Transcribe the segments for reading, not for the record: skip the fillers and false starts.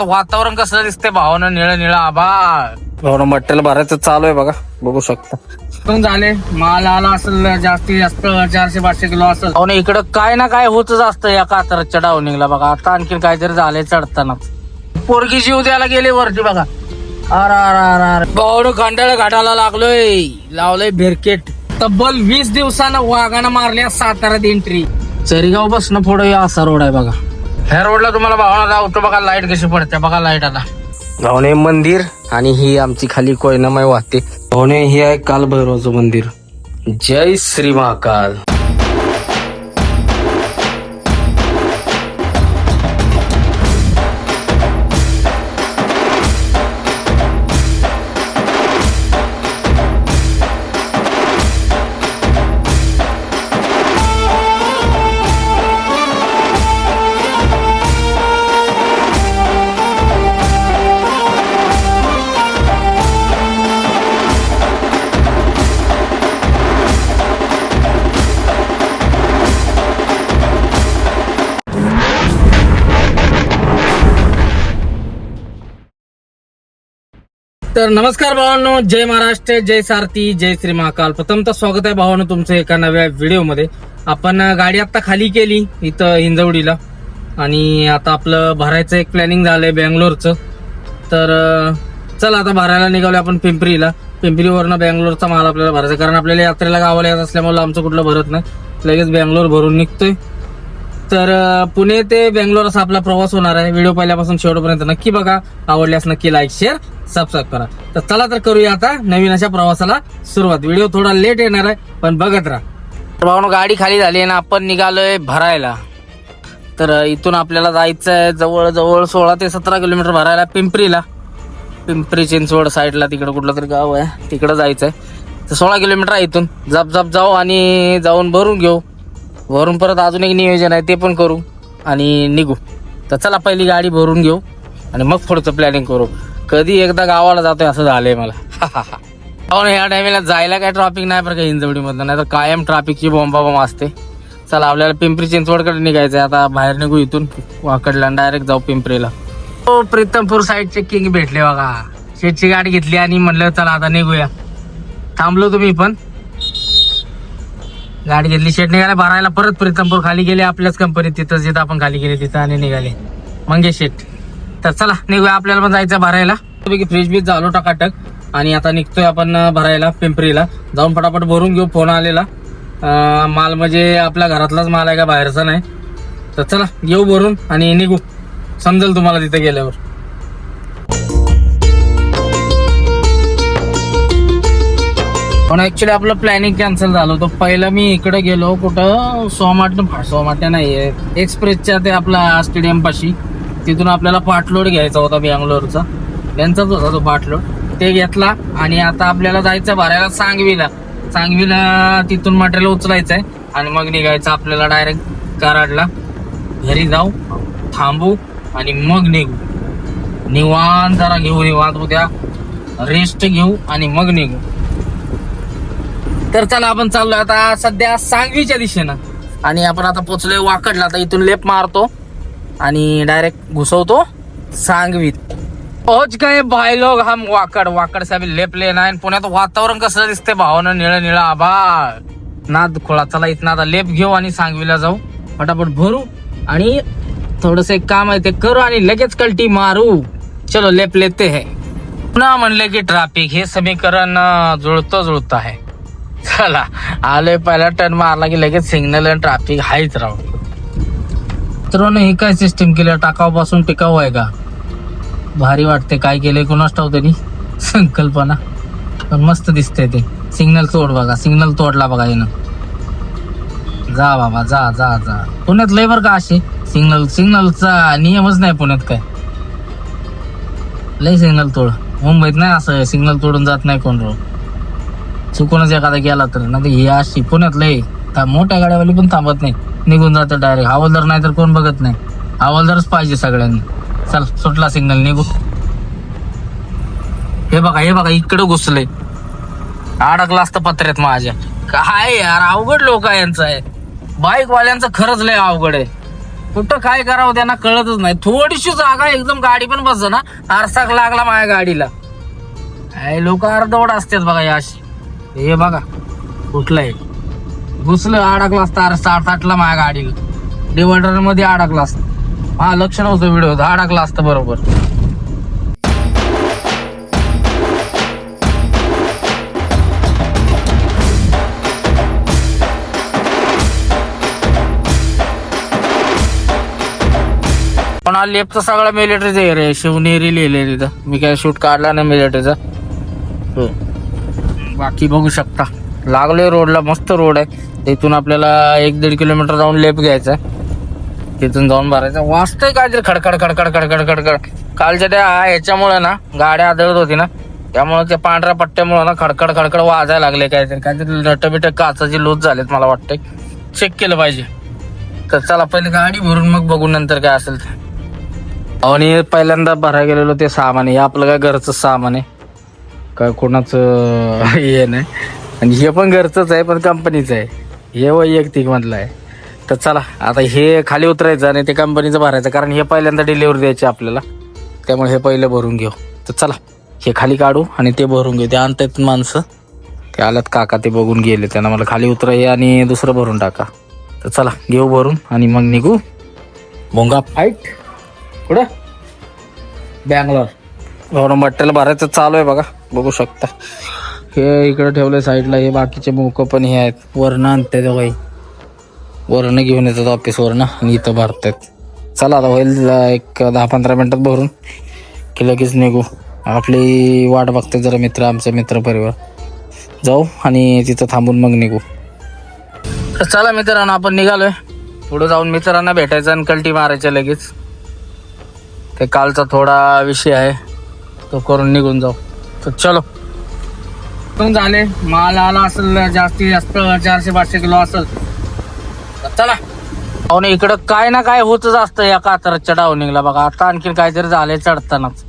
वातावरण कसं दिसतंय भावानं, निळं निळं आभाळ. भावना मटेरियल भरायचं चालू आहे बघा, बघू शकता. झाले माल आला असेल जास्तीत जास्त 400-500 किलो असेल. भावना इकडं काय ना काय होतच असतं या कातरच्या डाऊनिंगला बघा. आता आणखी काहीतरी झालंय चढताना. पोरगी जीव द्यायला गेले वरती बघा. अरे भावनं खंडाळा घाटाला लागलोय, लावलंय बेरकेट. तब्बल 20 दिवसानं वाघानं मारल्या साताऱ्यात एंट्री. चरीगाव बसणं पुढे असा रोड आहे बघा. ह्या रोडला तुम्हाला भावना लावतो बघा, लाईट कशी पडते बघा. लाईट आता भावने मंदिर आणि ही आमची खाली कोयनामय वाहते. भावने ही आहे कालभैरवाचं मंदिर. जय श्री महाकाल. तर नमस्कार भावांनो, जय महाराष्ट्र, जय सारथी, जय श्री महाकाल. प्रथमतः स्वागत आहे भावांनो तुमचं एका नव्या व्हिडिओमध्ये. आपण गाडी आता खाली केली इथं हिंजवडीला आणि आता आपलं भरायचं एक प्लॅनिंग झालंय बेंगलोरचं. तर चला आता भरायला निघालोय आपण पिंपरीला. पिंपरीवरनं बेंगलोरचा माल आपल्याला भरायचा, कारण आपल्याला यात्रेला गावाला येत असल्यामुळे आमचं कुठलं भरत नाही, लगेच बेंगलोर भरून निघतोय. तर पुणे ते बेंगलोर असा आपला प्रवास होणार आहे. व्हिडिओ पहिल्यापासून शेवटपर्यंत नक्की बघा. आवडल्यास नक्की लाईक, शेअर, सबस्क्राईब करा. तर चला तर करूया आता नवीन अशा प्रवासाला सुरुवात. व्हिडिओ थोडा लेट येणार आहे पण बघत राहा. भावनो गाडी खाली झाली आहे ना, आपण निघालोय भरायला. तर इथून आपल्याला जायचं आहे जवळजवळ 16 ते 17 किलोमीटर भरायला पिंपरीला. पिंपरी चिंचवड साईडला तिकडं कुठलं तरी गाव आहे, तिकडं जायचं आहे. तर 16 किलोमीटर आहे इथून. जप जाऊ आणि जाऊन भरून घेऊ. वरून परत अजून एक नियोजन आहे, ते पण करू आणि निघू. तर चला पहिली गाडी भरून घेऊ आणि मग पुढचं प्लॅनिंग करू. कधी एकदा गावाला जातोय असं झालंय मला. ह्या टायमेला जायला काय ट्रॅफिक नाही बरं का हिंजवडीमधनं, नाही तर कायम ट्रॅफिकची बॉम्ब असते. चला आपल्याला पिंपरी चिंचवडकडे निघायचंय. आता बाहेर निघू इथून वाकडला, डायरेक्ट जाऊ पिंपरीला. हो, प्रीतमपूर साईडचे किंग भेटले बघा. शेटची गाडी घेतली आणि म्हणलं चला आता निघूया. थांबलो तुम्ही पण. गाडी घेतली, शेट निघाले भरायला. परत प्रीतमपूर खाली गेले आपल्याच कंपनीत, तिथं जिथं आपण खाली गेले तिथं आणि निघाले मंगेश शेट. तर चला निघूया, आपल्याला पण जायचं भरायला. फ्रीज बीज झालो टकाटक आणि आता निघतोय आपण भरायला पिंपरीला. जाऊन फटाफट भरून घेऊ. फोन आलेला. माल म्हणजे आपल्या घरातलाच माल आहे का बाहेरचा नाही. तर चला घेऊ भरून आणि निघू. समजेल तुम्हाला तिथे गेल्यावर. पण ऍक्च्युली आपलं प्लॅनिंग कॅन्सल झालं होतं. पहिलं मी इकडे गेलो कुठं, सोमाट्या नाहीये, एक्सप्रेसच्या ते आपला स्टेडियम पाशी. तिथून आपल्याला पाटलोड घ्यायचा होता बेंगलोरचा, त्यांचाच होता तो पाटलोड. ते घेतला आणि आता आपल्याला जायचं भरायला सांगवीला. तिथून मटेरियल उचलायचं आहे आणि मग निघायचं आपल्याला डायरेक्ट कराडला. घरी जाऊ, थांबू आणि मग निघू. निवांत जरा घेऊ, निवांत उद्या रेस्ट घेऊ आणि मग निघू. तर चला आपण चाललोय आता सध्या सांगवीच्या दिशेनं आणि आपण आता पोचलोय वाकडला. आता इथून लेप मारतो आणि डायरेक्ट घुसवतो सांगवीत. पहुंच गए भाई लोग हम वाकड से अभी लेप लेना है. पुण्यात वातावरण कसं दिसतंय भावानं, निळं निळं आभाळ. नाद खोळा. चला इथं आता लेप घेऊ आणि सांगवीला जाऊ. फटाफट भरू आणि थोडस एक काम आहे ते करू आणि लगेच कल्टी मारू. चलो लेप लेते है. पुन्हा म्हणले की ट्रॅफिक, हे समीकरण जुळतं आहे. चला आलोय, पहिला टर्न मारला की लगेच सिग्नल आणि ट्रॅफिक हायच राहू. मित्रांनो हे काय सिस्टीम केलं, टाकावापासून टिकाऊ आहे का? भारी वाटते. काय केलंय कोणाच ठाऊक त्यांनी, संकल्पना. पण मस्त दिसतंय ते. सिग्नल तोड बघा, सिग्नल तोडला बघा येणं. जा बाबा जा जा जा. पुण्यात लय बरं का असे सिग्नलचा नियमच नाही पुण्यात. काय लय सिग्नल तोड. मुंबईत नाही असं सिग्नल तोडून जात नाही कोण. रोड चुकूनच एखादा गेला तर. नाही हे अशी पुण्यात लय मोठ्या गाड्यावाली पण थांबत नाही, निघून जातं डायरेक्ट. हवालदार नाही तर कोण बघत नाही. हवालदारच पाहिजे सगळ्यांनी. चल सुटला सिग्नल, निघू. हे बघा इकडं घुसलंय. अडकला असतं पत्र्यात माझ्या. काय यार अवघड लोक यांचं आहे. बाईक वाल्यांचं खरंच लय अवघड आहे. कुठं काय करावं त्यांना कळतच नाही. थोडीशी जागा एकदम गाडी पण बस ना, आरसाक लागला माझ्या गाडीला. लोक अर्धवट असतात बघा या अशी. हे बघा कुठलंय घुसलं, अडकला असता आरसा ताटला माझ्या गाडीला, डिवायडर मध्ये अडकला असत. हा लक्ष नव्हतं व्हिडिओ, अडकला असतं बरोबर. पण हा लेपचा सगळा मिलिटरीचा एरिया, शिवनेरी लिहिले तिथं. मी काय शूट काढला नाही मिलिटरीचा. बाकी बघू शकता लागलोय रोडला, मस्त रोड आहे. इथून आपल्याला 1-1.5 किलोमीटर जाऊन लेप घ्यायचा, तिथून जाऊन भरायचं. वाजतंय काहीतरी खडखड खडखड खडखड खडखड. कालच्या त्या ह्याच्यामुळे ना गाड्या आदळत होती ना, त्यामुळे त्या पांढऱ्या पट्ट्यामुळे ना खडखड खडखड वाजायला लागले. काहीतरी नटबिट काचाची लूज झालेत मला वाटतंय. चेक केलं पाहिजे. तर चला पहिले गाडी भरून मग बघू नंतर काय असेल ते. आणि पहिल्यांदा भरायला गेलेलो ते सामान आहे, हे आपलं काय घरचं सामान आहे, काय कोणाचं हे नाही. आणि हे पण घरचंच आहे पण कंपनीचं आहे, हे वैयक्तिक मधलं आहे. तर चला आता हे खाली उतरायचं आणि ते कंपनीचं भरायचं, कारण हे पहिल्यांदा डिलिव्हरी द्यायची आपल्याला, त्यामुळे हे पहिलं भरून घेऊ. तर चला हे खाली काढू आणि ते भरून घेऊ. ते आणतायत माणसं, ते आल्यात काका, ते बघून गेले. त्यांना मला खाली उतरा हे आणि दुसरं भरून टाका. तर चला घेऊ भरून आणि मग निघू. भोंगा फाईट कुठं बँगलोर. भावना मट्ट्याला भरायचं चालू आहे बघा, बघू शकता. हे इकडे ठेवलंय साईडला. हे बाकीचे मोक पण हे आहेत, वरनं आणतात काही, वरनं घेऊन येतात ऑफिसवरनं आणि इथं भरतात. चला आता होईल एक 10-15 मिनिटात भरून की लगेच निघू. आपली वाट बघते जरा मित्र, आमचे मित्र परिवार. जाऊ आणि तिथं थांबून मग निघू. तर चला मित्रांनो आपण निघालोय. पुढे जाऊन मित्रांना भेटायचं आणि कल्टी मारायच्या लगेच. ते कालचा थोडा विषय आहे तो करून निघून जाऊ. तर चलो झाले. माल आला असेल जास्तीत जास्त 400-500 किलो असेल. चला आणि इकडं काय ना काय होतच असतं या कात्रजच्या डाऊनिंगला बघा. आता आणखीन काहीतरी झालंय चढतानाच,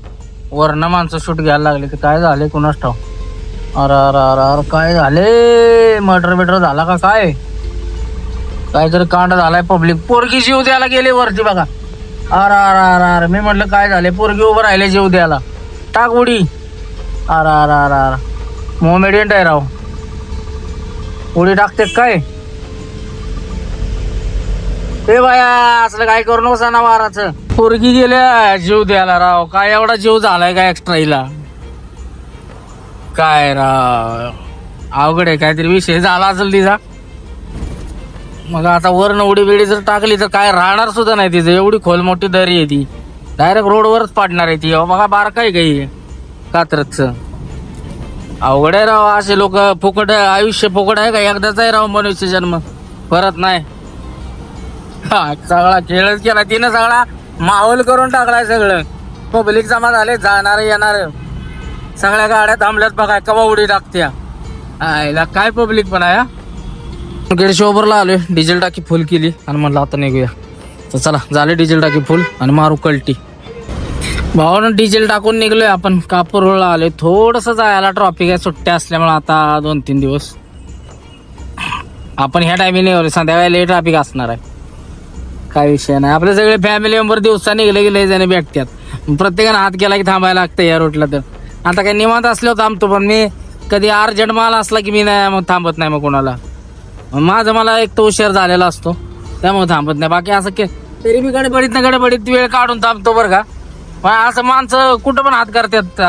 वरनं माणसं शूट घ्यायला लागले. ते काय झाले कुणाच ठाव. अरे अरे अरे अरे काय झाले, मर्डर बिटर झाला का काय, काहीतरी कांड झालाय. पब्लिक पोरगी जीव द्यायला गेले वरती बघा. अरे अरे अरे अरे मी म्हटलं काय झाले, पोरगी उभं राहिले जीव द्यायला, टाक उडी. अरे अरे अरे अरे मोमेडियंट आहे राव, उडी टाकते काय. हे बाया असलं काय करू नको सणावाराचं. पोरगी गेल्या जीव द्यायला राव, काय एवढा जीव झालाय काय एक्स्ट्रा हिला, काय राव अवघड आहे. काहीतरी विषय झाला असेल तिचा. मग आता वरनं उडी बिडी जर टाकली तर काय राहणार सुद्धा नाही तिचं. एवढी खोल मोठी दरी आहे ती, डायरेक्ट रोडवरच पाडणार आहे ती. बघा बारका आहे काही कात्रजचं. अवघड आहे राव, असे लोक. फुकट आयुष्य फुकट आहे का, एकदाच आहे राव मनुष्य जन्म, परत नाही. सगळा खेळच केला तिनं, सगळा माहोल करून टाकलाय. सगळं पब्लिक जमा झाले, जाणार येणार, सगळ्या गाड्या थांबल्यात बघा. कवा उडी टाकत्या आयला, काय पब्लिक पण आहे. गेडशोबरला आलोय, डिझेल टाकी फुल केली आणि म्हणलं आता निघूया. तर चला झाले डिझेल टाकी फुल आणि मारू कल्टी. भावानं डिझेल टाकून निघलोय आपण. कापूरला आलोय. थोडस जायला ट्रॉफिक आहे, सुट्ट्या असल्यामुळे आता 2-3 दिवस. आपण ह्या टायमिंगला संध्याकाळी ट्रॅफिक असणार आहे, काय विषय नाही. आपले सगळे फॅमिली मेंबर दिवसा निघले की लय जण भेटतात. प्रत्येकानं हात केला की थांबायला लागतं या रोडला. तर आता काय निवांत असल्यावर थांबतो, पण मी कधी अर्जंट माल असला की मी नाही मग थांबत नाही. मग कोणाला माझं मला एक तर उशीर झालेला असतो त्यामुळे थांबत नाही. बाकी असं तरी मी गडबडीत वेळ काढून थांबतो बरं का. पण असं माणसं कुठं पण हात करतात,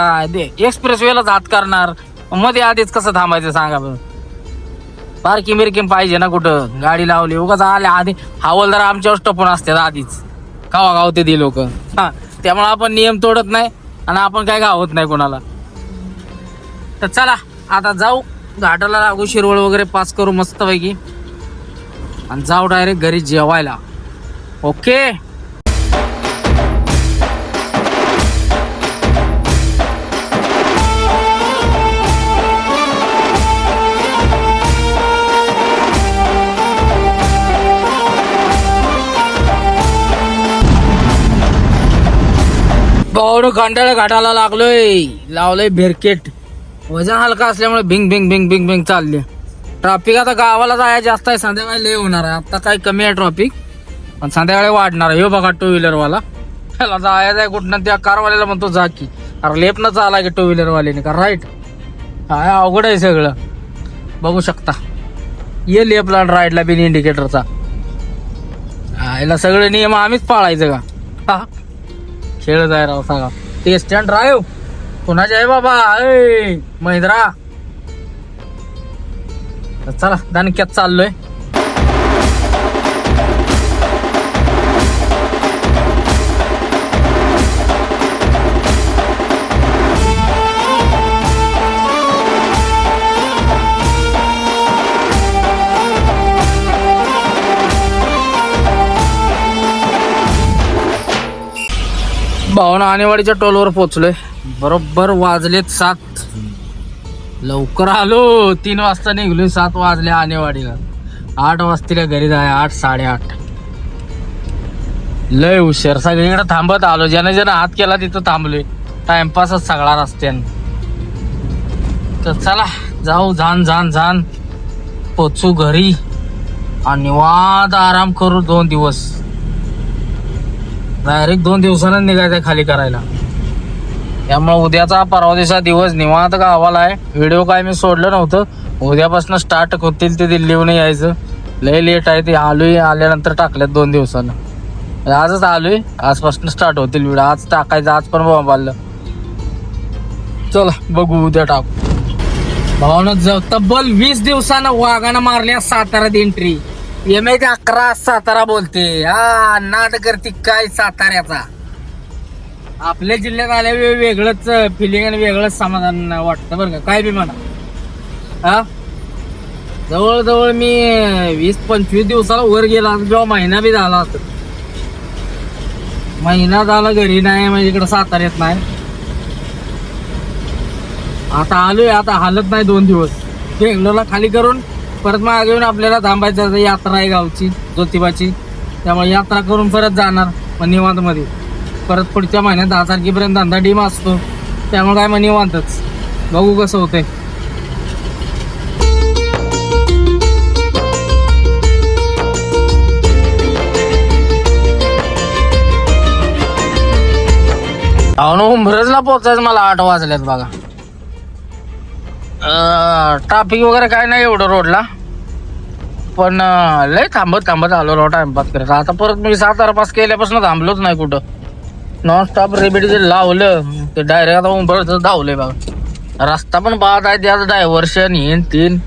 एक्सप्रेस वेलाच हात करणार, मध्ये आधीच कसं थांबायचं सांगा बरं. पार्किंग बिर्किंग पाहिजे ना, कुठं गाडी लावली उगाच आल्या आधी. हवालदार आमच्यावर टपून असतात आधीच, गावा गावते ती लोक. त्यामुळे आपण नियम तोडत नाही आणि आपण काय गावत नाही कोणाला. तर चला आता जाऊ घाटाला लागू, शिरवळ वगैरे पास करू मस्तपैकी आणि जाऊ डायरेक्ट घरी जेवायला. ओके भाऊ खंडाळा घाटाला लागलोय, लावलंय बेरकेट. वजन हलका असल्यामुळे भिंग भिंग भिंग भिंग भिंग चालली. ट्रॉफिक आता गावाला जायला जास्त आहे, संध्याकाळी लय होणार आहे. आता काय कमी आहे ट्रॉफिक, पण संध्याकाळी वाढणार. हे बघा टू व्हीलर वाला, त्याला जायचं आहे कुठनं, त्या कारवाल्याला म्हणतो जा की, अरे लेपनं चाला की टू व्हीलर वाल्याने का राईट. काय अवघड आहे सगळं, बघू शकता. ये लेपला राईटला बिन इंडिकेटरचा. याला सगळे नियम आम्हीच पाळायचं का? हा खेळ जाय राव सांगा. ते स्टँड ड्राईव्ह कुणाचे आहे बाबा? ए महिंद्रा. चला दणक्यात चाललोय. भावना आणेवाडीच्या टोलवर पोहोचलोय. बरोबर वाजलेत 7. लवकर आलो. 3 वाजता निघलोय, 7 वाजले आणेवाडीला. 8 वाजता घरी जाय. 8 8:30 लय उशीर. सगळीकडे थांबत आलो. ज्याने ज्याने हात केला तिथं थांबलोय. टाइमपासच सगळा रस्त्यानं. तर चला जाऊ, झान पोचू घरी आणि निवांत आराम करू 2 दिवस. डायरेक्ट 2 दिवसांना निघायचं खाली करायला. त्यामुळे उद्याचा परवादिवसा दिवस निवांत गावाला आहे. व्हिडिओ काय मी सोडलं नव्हतं. उद्यापासून स्टार्ट होतील ते दिल्लीहून यायचं. लय लेट आहे ते. आल्यानंतर टाकल्यात 2 दिवसानं. आजच आलोय. आजपासून स्टार्ट होतील व्हिडिओ. आज टाकायचं. आज पण मोबाईल. चला बघू उद्या टाकू. भावना तब्बल 20 दिवसानं वाघानं मारल्या साताऱ्यात एंट्री. MH11 सातारा बोलते. हा नाद करते काय साताऱ्याचा. आपल्या जिल्ह्यात आल्या वेगळंच फिलिंग आणि वेगळंच समाधान वाटतं बरं का. काय बी म्हणा. हा जवळजवळ मी 20-25 दिवसाला वर गेला. जेव्हा महिना बी झाला असत. महिना झाला घरी नाही, म्हणजे इकडं साताऱ्यात नाही. आता आलोय. आता हालत नाही 2 दिवस. बेंगलोरला खाली करून परत मागे येऊन आपल्याला थांबायचं. यात्रा आहे गावची ज्योतिबाची. त्यामुळे यात्रा करून परत जाणार मग निवांत मध्ये. परत पुढच्या महिन्यात 10 तारखेपर्यंत धंदा डीम असतो. त्यामुळे काय मग निवांतच. बघू कसं होतंय. उंबरजला पोचायचं मला 8 वाजल्यात बघा. ट्राफिक वगैरे काय नाही एवढं रोडला. पण लय थांबत आलो टाइमपास करत. आता परत मी सातारा पास केल्यापासून थांबलोच नाही कुठं. नॉनस्टॉप रेबिट जे लावलं ते डायरेक्ट आता उंबरच धावलंय बघा. रस्ता पण बाद आहे. त्याचं डायव्हर्शन हे 3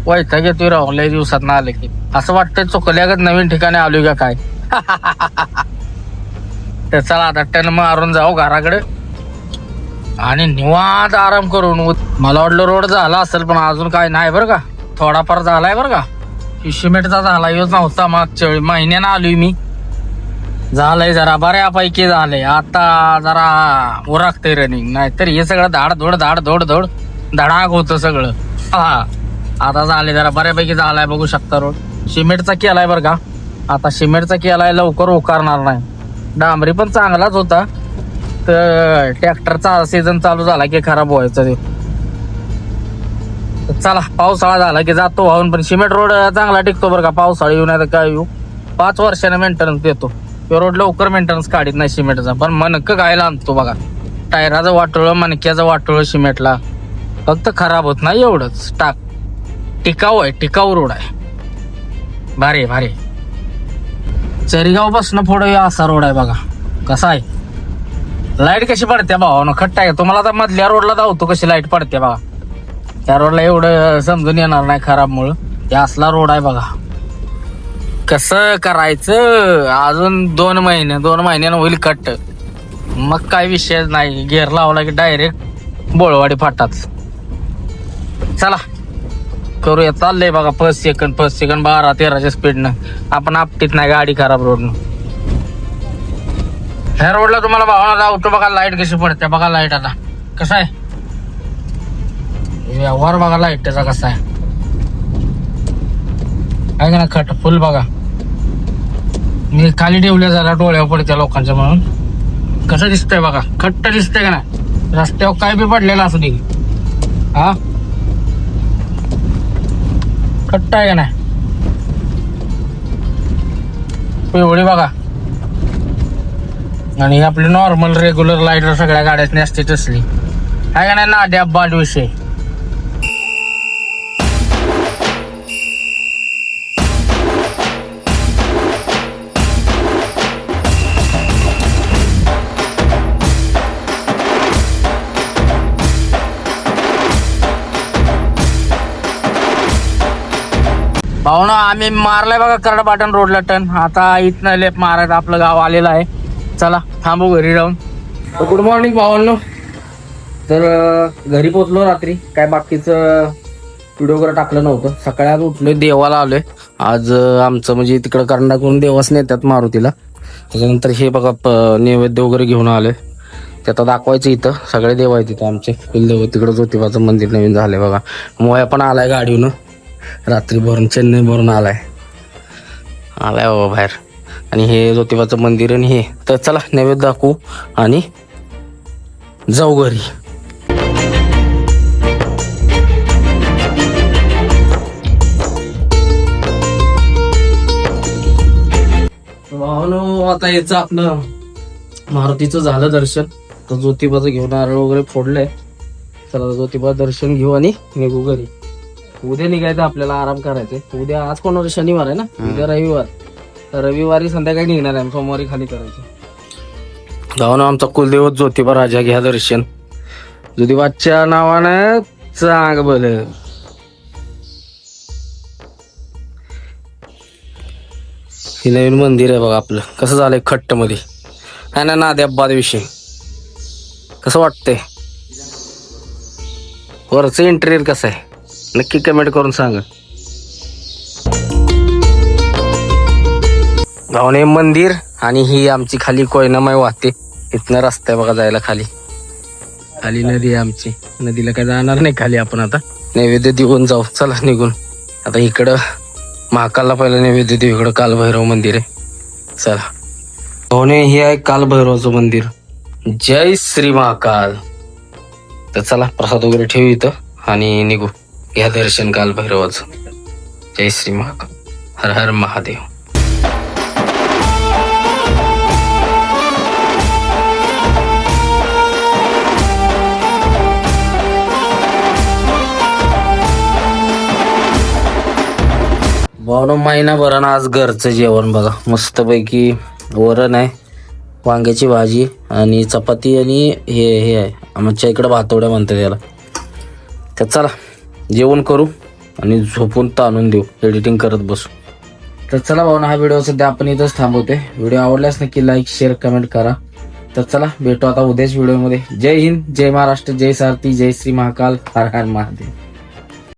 वैताग येतोय राव. लय दिवसात ना आलं की असं वाटतंय चुकल्यागत नवीन ठिकाणी आलोय का काय. तर चला आता टन मारून जाऊ घराकडे आणि निवांत आराम करून. मला वाटलं रोड झाला असेल पण अजून काय नाही बरं का. थोडाफार झालाय बरं का. सिमेंटचा झाला योच नव्हता. मागच्या वेळी महिन्यानं आलोय मी. झालंय जरा बऱ्यापैकी झालंय. आता जरा उरकतंय रनिंग. नाहीतर हे सगळं धाड धोड धडाक होतं सगळं. हा आता झालंय जरा बऱ्यापैकी झालाय. बघू शकता रोड सिमेंटचा केलाय बरं का. आता सिमेंटचा केलाय लवकर उकारणार नाही. डांबरी पण चांगलाच होता. तर ट्रॅक्टरचा सीझन चालू झाला की खराब व्हायचा ते. चला पावसाळा झाला की जातो वाहून. पण सिमेंट रोड चांगला टिकतो बरं का. पावसाळा येऊ नाही तर काय येऊ. 5 वर्षाने मेंटेनन्स देतो. तो रोड लवकर मेंटेनन्स काढत नाही सिमेंटचा. पण मनकं गायला आणतो बघा. टायराचं वाटोळं मणक्याचं वाटोळं सिमेंटला. फक्त खराब होत नाही एवढंच. टिकाऊ आहे. टिकाऊ रोड आहे. भारी. चरीगाव पासून पुढे असा रोड आहे बघा. कसा आहे. लाईट कशी पडते भावानं खट्टा आहे. तुम्हाला आता मधल्या रोडला धावतो कशी लाईट पडते बघा. त्या रोडला एवढं समजून येणार नाही खराब मुळे. हे असला रोड आहे बघा. कसं करायचं. अजून 2 महिन्यानं होईल कट्ट. मग काय विषय नाही. गेअर लावला की डायरेक्ट बोळवाडी फाटाच. चला करूया. चाललंय बघा 5 सेकंद 12-13च्या स्पीडनं. आपण आपटीत नाही गाडी खराब रोडनं. ह्या रोडला तुम्हाला भावना धावतो बघा. लाईट कशी पडते बघा. लाईट आता कसं आहे व्यवहार बघा. लाईट त्याचा कसा आहे काय का ना. खट फुल बघा. मी खाली ठेवल्या जरा डोळ्यावर पडत्या लोकांच्या म्हणून. कसं दिसतंय बघा. खट्ट दिसतंय का नाही. रस्त्यावर काय बी पडलेला असू दे. हा खट्ट आहे का नाही. पिवळी बघा. आणि आपली नॉर्मल रेग्युलर लाईटर सगळ्या गाड्यात असते तसली आहे का नाही ना द्या बाद विषय. भाऊ ना आम्ही मारलाय बघा करड पाटण रोडला टन. आता इथनं लेप मारायचं आपलं गाव आलेलं आहे. चला थांबू घरी जाऊन. गुड मॉर्निंग भावांनो. तर घरी पोचलो रात्री. काय बाकीचं व्हिडिओ वगैरे टाकलं नव्हतं. सकाळी आज उठलोय देवाला आलोय. आज आमचं म्हणजे तिकडं कर्नाटकून देवाच नेतात मारुतीला. त्याच्यानंतर हे बघा नैवेद्य वगैरे घेऊन आलोय. ते आता दाखवायचं इथं. सगळे देव आहेत तिथं आमचे. कुलदेव तिकडं ज्योतिबाचं मंदिर नवीन झालंय बघा. मोया पण आलाय गाडीवरून. रात्री भरून चेन्नई भरून आलाय बाबा बाहेर. आणि हे ज्योतिबाचं मंदिर आणि हे. तर चला नैवेद्य दाखवू आणि जाऊ घरी. आता याचं आपलं मारुतीचं झालं दर्शन. तर ज्योतिबाचं घेऊन नारळ वगैरे फोडलंय. चला ज्योतिबा दर्शन घेऊ आणि निघू घरी. उद्या निघायचं आपल्याला, आराम करायचंय. उद्या आज कोणाला शनिवार आहे ना, उद्या रविवार. तर रविवारी संध्याकाळी निघणार आहे, सोमवारी खाली करायचं. जाऊन आमचा कुलदेवत ज्योतिबा राजा घ्या दर्शन. ज्योतिबाच्या नावानं चांग बल. हे नवीन मंदिर आहे बघा आपलं. कसं झालंय खट्ट मध्ये आहे ना नाद्या बाद विषय. कसं वाटतंय वरचं इंटेरियर कसं आहे नक्की कमेंट करून सांगा. भावने मंदिर आणि ही आमची खाली कोयनामाई वाहते. इथनं रस्ता आहे बघा जायला खाली. खाली नदी आहे आमची. नदीला काय जाणार नाही खाली. आपण आता नैवेद्य देऊन जाऊ. चला निघून. आता इकडं महाकालला पहिलं नैवेद्य देऊ. इकडं कालभैरव मंदिर आहे. चला भावने हे आहे कालभैरवचं मंदिर. जय श्री महाकाल. तर चला प्रसाद वगैरे ठेवू इथं आणि निघू. घ्या दर्शन कालभैरवाचं. जय श्री महाकाल. हर हर महादेव. भावनो महिनाभरानं आज घरचं जेवण बघा. मस्तपैकी वरण आहे, वांग्याची भाजी आणि चपाती आणि हे आहे आमच्या इकडं भातवड्या म्हणतात याला. तर चला जेवण करू आणि झोपून ताणून देऊ. एडिटिंग करत बसू. तर चला भावना हा व्हिडिओ सध्या आपण इथंच थांबवते. व्हिडिओ आवडल्यास नक्की लाईक शेअर कमेंट करा. तर चला भेटू आता उद्याच व्हिडिओमध्ये. जय हिंद, जय महाराष्ट्र, जय सारथी, जय श्री महाकाल, हर हर महादेव.